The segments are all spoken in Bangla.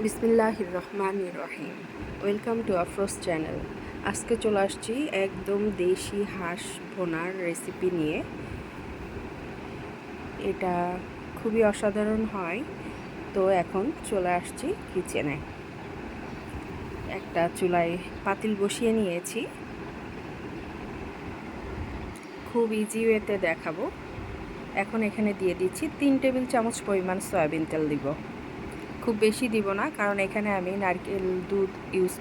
বিসমিল্লাহির রহমানির রহিম। Welcome to Afroz channel. আজকে চলে আসছি একদম দেশি হাঁস ভোনার রেসিপি নিয়ে। এটা খুবই অসাধারণ হয়। তো এখন চলে আসছি কিচেনে। একটা চুলায় পাতিল বসিয়ে নিয়েছি। খুব ইজি ওয়েতে দেখাবো। এখন এখানে দিয়ে দিচ্ছি 3 টেবিল চামচ পরিমাণ সয়াবিন তেল দিব। খুব বেশি দিব না, কারণ এখানে আমি নারকেলের দুধ ইউজ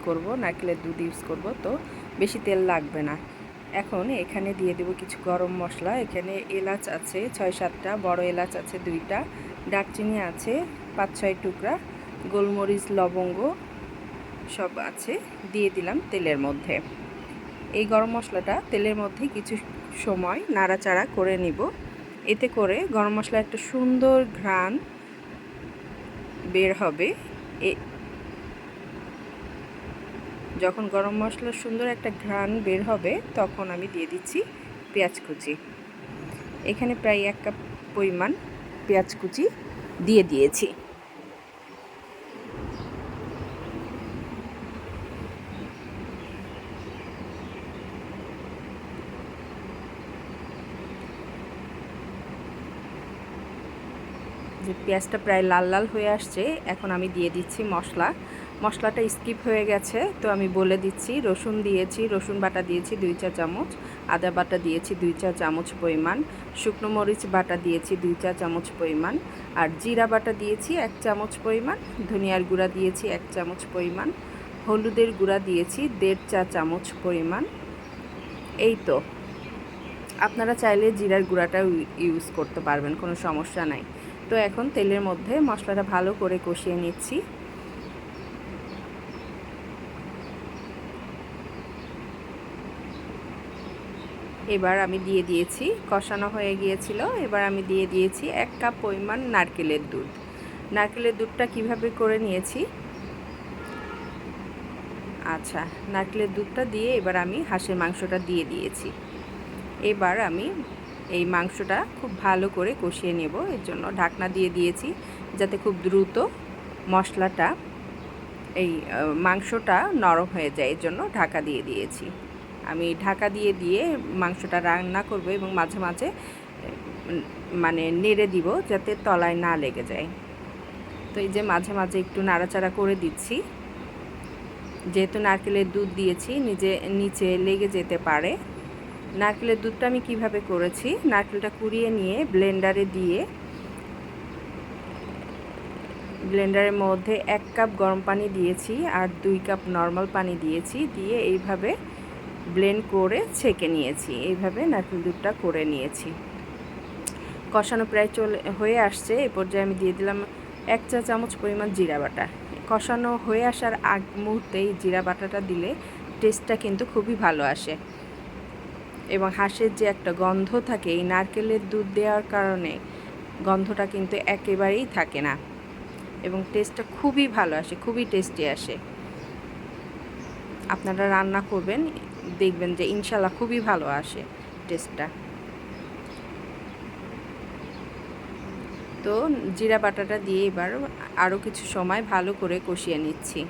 করব, তো বেশি তেল লাগবে না। এখন এখানে দিয়ে দেব কিছু গরম মশলা। এখানে এলাচ আছে 6-7টা, বড় এলাচ আছে 2টা, দারচিনি আছে 5-6 টুকরা, গোলমরিচ, লবঙ্গ সব আছে, দিয়ে দিলাম তেলের মধ্যে। এই গরম মশলাটা তেলের মধ্যে কিছু সময় নাড়াচাড়া করে নিব। এতে করে গরম মশলা একটা সুন্দর ঘ্রাণ বের হবে। যখন গরম মশলার সুন্দর একটা ঘ্রাণ বের হবে, তখন আমি দিয়ে দিচ্ছি পেঁয়াজ কুচি। এখানে প্রায় 1 কাপ পরিমাণ পেঁয়াজ কুচি দিয়ে দিয়েছি। যে পেঁয়াজটা প্রায় লাল লাল হয়ে আসছে, এখন আমি দিয়ে দিচ্ছি মশলাটা স্কিপ হয়ে গেছে, তো আমি বলে দিচ্ছি। রসুন দিয়েছি, রসুন বাটা দিয়েছি 2 চা চামচ, আদা বাটা দিয়েছি 2 চা চামচ পরিমাণ, শুকনো মরিচ বাটা দিয়েছি 2 চা চামচ পরিমাণ, আর জিরা বাটা দিয়েছি 1 চামচ পরিমাণ, ধনিয়ার গুঁড়া দিয়েছি 1 চামচ পরিমাণ, হলুদের গুঁড়া দিয়েছি 1.5 চা চামচ পরিমাণ। এই তো, আপনারা চাইলে জিরার গুঁড়াটাও ইউজ করতে পারবেন, কোনো সমস্যা নাই। তো এখন তেলের মধ্যে মশলাটা ভালো করে কষিয়ে নিচ্ছি। এবার আমি দিয়ে দিয়েছি, কষানো হয়ে গিয়েছিল, এবার আমি দিয়ে দিয়েছি 1 কাপ পরিমাণ নারকেলের দুধ। নারকেলের দুধটা কিভাবে করে নিয়েছি, আচ্ছা, নারকেলের দুধটা দিয়ে এবার আমি হাঁসের মাংসটা দিয়ে দিয়েছি। এবার আমি এই মাংসটা খুব ভালো করে কষিয়ে নেব। এর জন্য ঢাকনা দিয়ে দিয়েছি, যাতে খুব দ্রুত মশলাটা মাংসটা নরম হয়ে যায়। এর জন্য ঢাকা দিয়ে দিয়েছি। আমি ঢাকা দিয়ে মাংসটা রান্না করব এবং মাঝে মাঝে মানে নেড়ে দিব, যাতে তলায় না লেগে যায়। তো এই যে মাঝে মাঝে একটু নাড়াচাড়া করে দিচ্ছি, যেহেতু নারকেলের দুধ দিয়েছি, নিচে লেগে যেতে পারে। নারকেলের দুধটা আমি কিভাবে করেছি, নারকেলটা কুড়িয়ে নিয়ে ব্লেন্ডারের মধ্যে 1 কাপ গরম পানি দিয়েছি আর 2 কাপ নর্মাল পানি দিয়েছি, দিয়ে এইভাবে ব্লেন্ড করে ছেঁকে নিয়েছি। এইভাবে নারকেল দুধটা করে নিয়েছি। কষানো প্রায় হয়ে আসছে। এই পর্যায়ে আমি দিয়ে দিলাম 1 চা চামচ পরিমাণ জিরা বাটা। কষানো হয়ে আসার আগ মুহূর্তেই জিরা বাটাটা দিলে টেস্টটা কিন্তু খুবই ভালো আসে, এবং হাঁসের যে একটা গন্ধ থাকে, এই নারকেলের দুধ দেওয়ার কারণে গন্ধটা কিন্তু একেবারেই থাকে না, এবং টেস্টটা খুবই ভালো আসে, খুবই টেস্টি আসে। আপনারা রান্না করবেন, দেখবেন যে ইনশাল্লাহ খুবই ভালো আসে টেস্টটা। তো জিরা বাটাটা দিয়ে এবার আরও কিছু সময় ভালো করে কষিয়ে নিচ্ছি।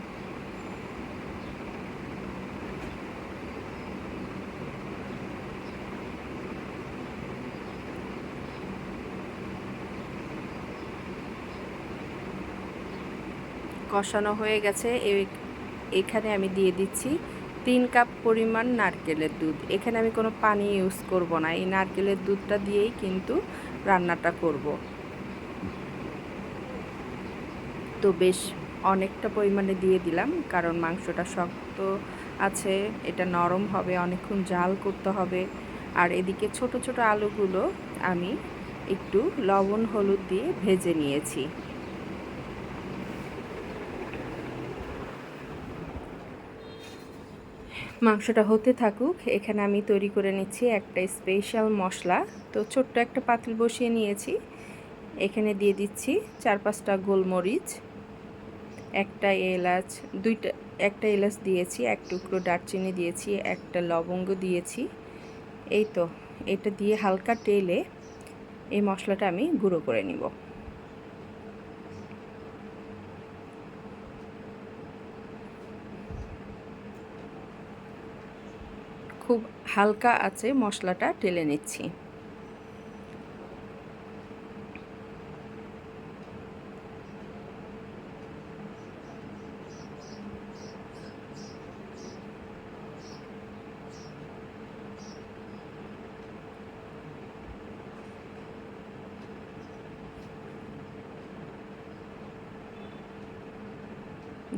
কষানো হয়ে গেছে। এখানে আমি দিয়ে দিচ্ছি 3 কাপ পরিমাণ নারকেলের দুধ। এখানে আমি কোনো পানি ইউজ করব না, এই নারকেলের দুধটা দিয়েই কিন্তু রান্নাটা করব। তো বেশ অনেকটা পরিমাণে দিয়ে দিলাম, কারণ মাংসটা শক্ত আছে, এটা নরম হবে, অনেকক্ষণ জাল করতে হবে। আর এদিকে ছোট ছোট আলুগুলো আমি একটু লবণ হলুদ দিয়ে ভেজে নিয়েছি। মাংসটা হতে থাকুক, এখানে আমি তৈরি করে নিচ্ছি একটা স্পেশাল মশলা। তো ছোট্ট একটা পাতিল বসিয়ে নিয়েছি, এখানে দিয়ে দিচ্ছি 4-5টা গোলমরিচ, একটা এলাচ দিয়েছি, 1 টুকরো দারচিনি দিয়েছি, একটা লবঙ্গ দিয়েছি। এই তো, এটা দিয়ে হালকা তেলে এই মশলাটা আমি গুঁড়ো করে নিব। খুব হালকা আছে মশলাটা ঢেলে নিচ্ছি।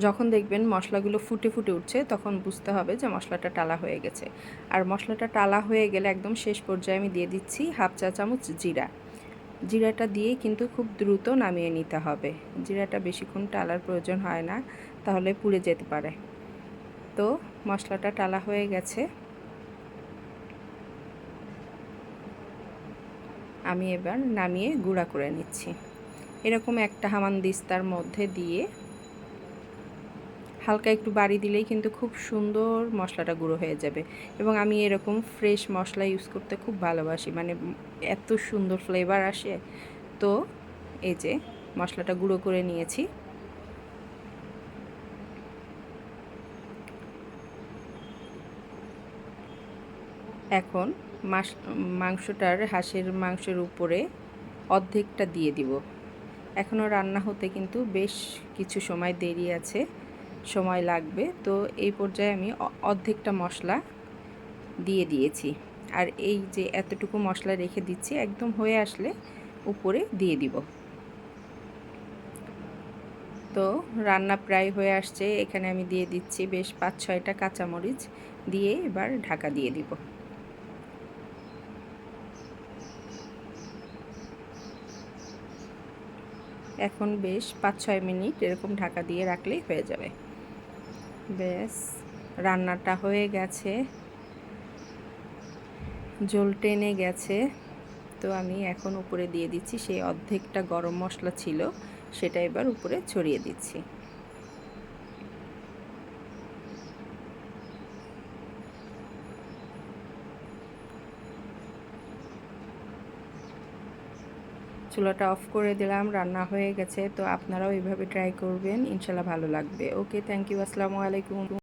যখন দেখবেন মশলাগুলো ফুটে ফুটে উঠছে তখন বুঝতে হবে যে মশলাটা টালা হয়ে গেছে। আর মশলাটা টালা হয়ে গেলে একদম শেষ পর্যায়ে আমি দিয়ে দিচ্ছি হাফ চা চামচ জিরা। জিরাটা দিয়ে কিন্তু খুব দ্রুত নামিয়ে নিতে হবে। জিরাটা বেশিক্ষণ টালার প্রয়োজন হয় না, তাহলে পুড়ে যেতে পারে। তো মশলাটা টালা হয়ে গেছে, আমি এবার নামিয়ে গুঁড়া করে নিচ্ছি। এরকম একটা হামানদিস্তার মধ্যে দিয়ে হালকা একটু বাড়ি দিলেই কিন্তু খুব সুন্দর মশলাটা গুঁড়ো হয়ে যাবে। এবং আমি এরকম ফ্রেশ মশলা ইউজ করতে খুব ভালোবাসি, মানে এত সুন্দর ফ্লেভার আসে। তো এই যে মশলাটা গুঁড়ো করে নিয়েছি। এখন মাংসটার হাঁসের মাংসের উপরে অর্ধেকটা দিয়ে দিব। এখনও রান্না হতে কিন্তু বেশ কিছু সময় দেরি আছে, সময় লাগবে। তো এই পর্যায়ে আমি অর্ধেকটা মশলা দিয়ে দিয়েছি। আর এই যে এতটুকু মশলা রেখে দিচ্ছি, একদম হয়ে আসলে উপরে দিয়ে দিব। তো রান্না প্রায় হয়ে আসছে। এখানে আমি দিয়ে দিচ্ছি বেশ 5-6টা কাঁচামরিচ দিয়ে এবার ঢাকা দিয়ে দিব। এখন বেশ 5-6 মিনিট এরকম ঢাকা দিয়ে রাখলেই হয়ে যাবে। বেশ রান্নাটা হয়ে গেছে, ঝোল টেনে গেছে। তো আমি এখন উপরে দিয়ে দিচ্ছি সেই অর্ধেকটা গরম মশলা ছিল, সেটা এবার উপরে ছড়িয়ে দিচ্ছি। চুলাটা অফ করে দিলাম, রান্না হয়ে গেছে। তো আপনারাও এইভাবে ট্রাই করবেন, ইনশাল্লাহ ভালো লাগবে। ওকে, থ্যাংক ইউ, আসসালামু আলাইকুম।